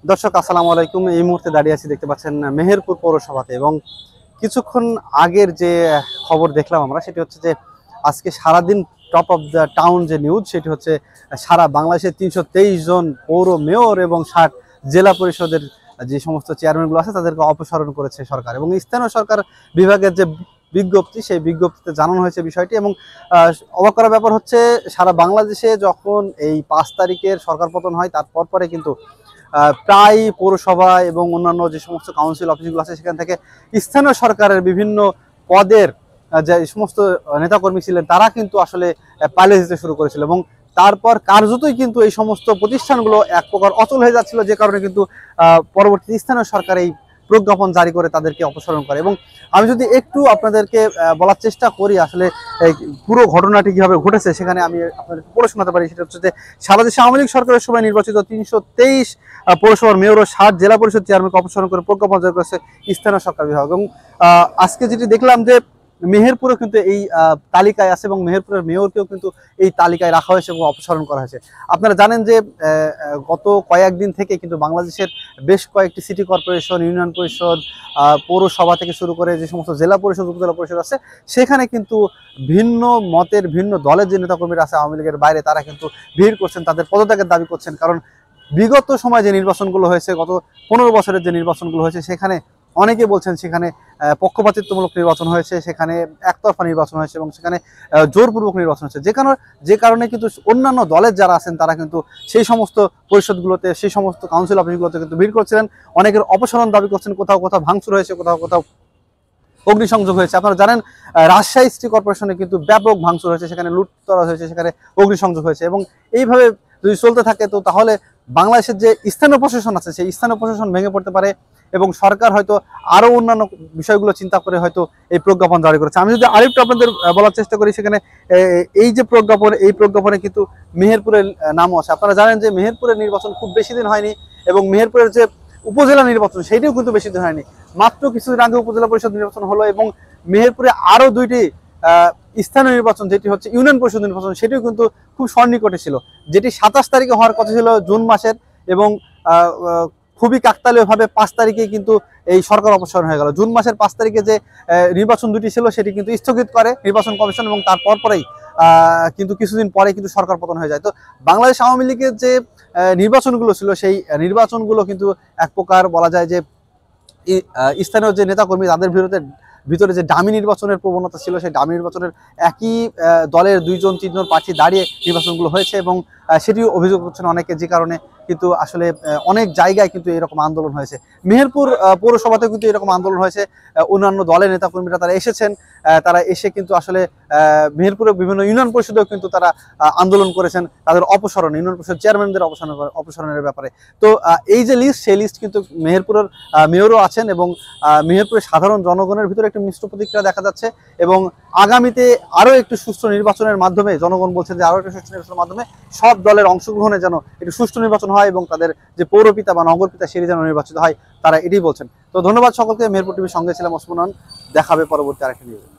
দর্শক আসসালামু আলাইকুম। এই মুহূর্তে দাঁড়িয়ে আছি, দেখতে পাচ্ছেন মেহেরপুর পৌরসভাতে। এবং কিছুক্ষণ আগের যে খবর দেখলাম আমরা, সেটি হচ্ছে যে আজকে সারাদিন টপ অফ দ্য টাউন যে নিউজ, সেটি হচ্ছে সারা বাংলাদেশের ৩২৩ জন পৌর মেয়র এবং ৬০ জেলা পরিষদের যে সমস্ত চেয়ারম্যানগুলো আছে তাদেরকে অপসারণ করেছে সরকার। এবং স্থানীয় সরকার বিভাগের যে বিজ্ঞপ্তি, সেই বিজ্ঞপ্তিতে জানানো হয়েছে বিষয়টি। এবং অবাক করার ব্যাপার হচ্ছে, সারা বাংলাদেশে যখন এই ৫ তারিখের সরকার পতন হয় তারপর পরে কিন্তু প্রায় পৌরসভা এবং অন্যান্য যে সমস্ত কাউন্সিল অফিসগুলো আছে সেখান থেকে স্থানীয় সরকারের বিভিন্ন পদের যে সমস্ত নেতাকর্মী ছিলেন তারা কিন্তু আসলে পালিয়ে যেতে শুরু করেছিল। এবং তারপর কার্যতই কিন্তু এই সমস্ত প্রতিষ্ঠানগুলো এক প্রকার অচল হয়ে যাচ্ছিল, যে কারণে কিন্তু পরবর্তী স্থানীয় সরকার এই প্রজ্ঞাপন জারি করে তাদেরকে অপসারণ করে। এবং আমি যদি একটু আপনাদেরকে বলার চেষ্টা করি আসলে এই পুরো ঘটনাটি কিভাবে ঘটেছে, সেখানে আমি আপনাদেরকে পড়ে শোনাতে পারি। সেটা হচ্ছে যে সারা দেশে আওয়ামী লীগ সরকারের সময় নির্বাচিত ৩২৩ পৌরসভার মেয়র ও ৬০ জেলা পরিষদ চেয়ারম্যানকে অপসারণ করে প্রজ্ঞাপন জারি করেছে স্থানীয় সরকার বিভাগ। এবং আজকে যেটি দেখলাম যে মেহেরপুরও কিন্তু এই তালিকায় আছে, এবং মেহেরপুরের মেয়রকেও কিন্তু এই তালিকায় রাখা হয়েছে এবং অপসারণ করা হয়েছে। আপনারা জানেন যে গত কয়েকদিন থেকে কিন্তু বাংলাদেশের বেশ কয়েকটি সিটি কর্পোরেশন, ইউনিয়ন পরিষদ, পৌরসভা থেকে শুরু করে যে সমস্ত জেলা পরিষদ, উপজেলা পরিষদ আছে, সেখানে কিন্তু ভিন্ন মতের, ভিন্ন দলের যে নেতাকর্মীরা আছে আওয়ামী লীগের বাইরে, তারা কিন্তু ভিড় করছেন, তাদের পদত্যাগের দাবি করছেন। কারণ বিগত সময় যে নির্বাচনগুলো হয়েছে, গত ১৫ বছরের যে নির্বাচনগুলো হয়েছে, সেখানে অনেকে বলছেন সেখানে পক্ষপাতিত্বমূলক নির্বাচন হয়েছে, সেখানে একতরফা নির্বাচন হয়েছে এবং সেখানে জোরপূর্বক নির্বাচন হয়েছে, যে কারণে কিন্তু অন্যান্য দলের যারা আছেন তারা কিন্তু সেই সমস্ত পরিষদগুলোতে, সেই সমস্ত কাউন্সিল অফিসগুলোতে কিন্তু ভিড় করছিলেন। অনেকের অপসারণ দাবি করছেন, কোথাও কোথাও ভাঙচুর হয়েছে, কোথাও কোথাও অগ্নিসংযোগ হয়েছে। আপনারা জানেন রাজশাহী সিটি কর্পোরেশনে কিন্তু ব্যাপক ভাঙচুর হয়েছে, সেখানে লুটতরাজ হয়েছে, সেখানে অগ্নিসংযোগ হয়েছে। এবং এইভাবে যদি চলতে থাকে তো তাহলে বাংলাদেশের যে স্থানীয় প্রশাসন আছে সেই স্থানীয় প্রশাসন ভেঙে পড়তে পারে, এবং সরকার হয়তো আরও অন্যান্য বিষয়গুলো চিন্তা করে হয়তো এই প্রজ্ঞাপন জারি করেছে। আমি যদি আরেকটু আপনাদের বলার চেষ্টা করি, সেখানে এই যে প্রজ্ঞাপন, এই প্রজ্ঞাপনে কিন্তু মেহেরপুরের নামও আছে। আপনারা জানেন যে মেহেরপুরের নির্বাচন খুব বেশি দিন হয়নি, এবং মেহেরপুরের যে উপজেলা নির্বাচন সেইটিও কিন্তু বেশি দিন হয়নি। মাত্র কিছুদিন আগে উপজেলা পরিষদ নির্বাচন হলো, এবং মেহেরপুরে আরও দুইটি স্থানীয় নির্বাচন, যেটি হচ্ছে ইউনিয়ন পরিষদ নির্বাচন, সেটিও কিন্তু খুব সন্নিকটে ছিল, যেটি ২৭ তারিখে হওয়ার কথা ছিল জুন মাসের। এবং খুবই কাকতালীয়ভাবে ৫ তারিখে কিন্তু এই সরকার অপসারণ হয়ে গেল। জুন মাসের ৫ তারিখে যে নির্বাচন দুটি ছিল সেটি কিন্তু স্থগিত করে নির্বাচন কমিশন, এবং তারপর পরেই কিন্তু কিছুদিন পরে কিন্তু সরকার পতন হয়ে যায়। তো বাংলাদেশ আওয়ামী লীগের যে নির্বাচনগুলো ছিল সেই নির্বাচনগুলো কিন্তু এক প্রকার বলা যায় যে স্থানীয় যে নেতাকর্মী তাদের ভিতরে যে ডামি নির্বাচনের প্রবণতা ছিল, সেই ডামি নির্বাচনের একই দলের ২ জন ৩ জন প্রার্থী দাঁড়িয়ে নির্বাচনগুলো হয়েছে। এবং সেটিও অভিযোগ করছেন অনেকে, যে কারণে কিন্তু আসলে অনেক জায়গায় কিন্তু এরকম আন্দোলন হয়েছে। মেহেরপুর পৌরসভাতেও কিন্তু এরকম আন্দোলন হয়েছে। অন্যান্য দলের নেতাকর্মীরা তারা এসেছেন, তারা এসে কিন্তু আসলে মেহেরপুরের বিভিন্ন ইউনিয়ন পরিষদেও কিন্তু তারা আন্দোলন করেছেন তাদের অপসারণ, ইউনিয়ন পরিষদ চেয়ারম্যানদের অপসারণের ব্যাপারে। তো এই যে লিস্ট, সেই লিস্ট কিন্তু মেহেরপুরের মেয়রও আছেন, এবং মেহেরপুরের সাধারণ জনগণের ভিতরে একটা মিশ্র প্রতিক্রিয়া দেখা যাচ্ছে। এবং আগামীতে আরও একটু সুষ্ঠু নির্বাচনের মাধ্যমে, জনগণ বলছেন যে আরও একটু সুষ্ঠু নির্বাচনের মাধ্যমে সব দলের অংশগ্রহণে যেন একটু সুষ্ঠু নির্বাচন হয়, এবং তাদের যে পৌরপিতা বা নগরপিতা সেটি যেন নির্বাচিত হয়, তারা এটাই বলছেন। তো ধন্যবাদ সকলকে। মেহেরপুর টিভির সঙ্গে ছিলাম ওসমান। দেখাবে পরবর্তী আরেকটি নিউজে।